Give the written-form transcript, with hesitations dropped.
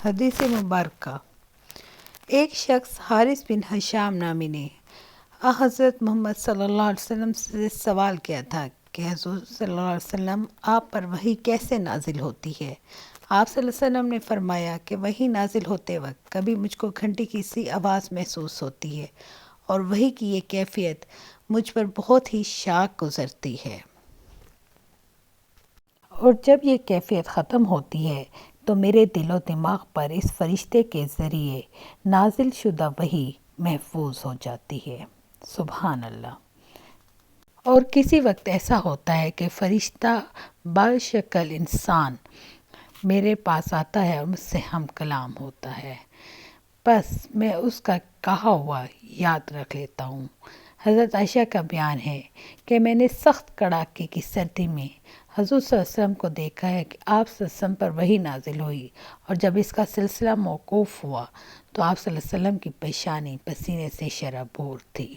حدیث مبارکہ۔ ایک شخص حارث بن حشام نامی نے حضرت محمد صلی اللہ علیہ وسلم سے سوال کیا تھا کہ حضور صلی اللہ علیہ وسلم آپ پر وحی کیسے نازل ہوتی ہے؟ آپ صلی اللہ علیہ وسلم نے فرمایا کہ وحی نازل ہوتے وقت کبھی مجھ کو گھنٹی کی سی آواز محسوس ہوتی ہے اور وحی کی یہ کیفیت مجھ پر بہت ہی شاق گزرتی ہے، اور جب یہ کیفیت ختم ہوتی ہے تو میرے دل و دماغ پر اس فرشتے کے ذریعے نازل شدہ وحی محفوظ ہو جاتی ہے۔ سبحان اللہ۔ اور کسی وقت ایسا ہوتا ہے کہ فرشتہ بشکل انسان میرے پاس آتا ہے اور مجھ سے ہم کلام ہوتا ہے، بس میں اس کا کہا ہوا یاد رکھ لیتا ہوں۔ حضرت عائشہ کا بیان ہے کہ میں نے سخت کڑاکے کی سردی میں حضور صلی اللہ علیہ وسلم کو دیکھا ہے کہ آپ صلی اللہ علیہ وسلم پر وحی نازل ہوئی، اور جب اس کا سلسلہ موقوف ہوا تو آپ صلی اللہ علیہ وسلم کی پیشانی پسینے سے شرابور تھی۔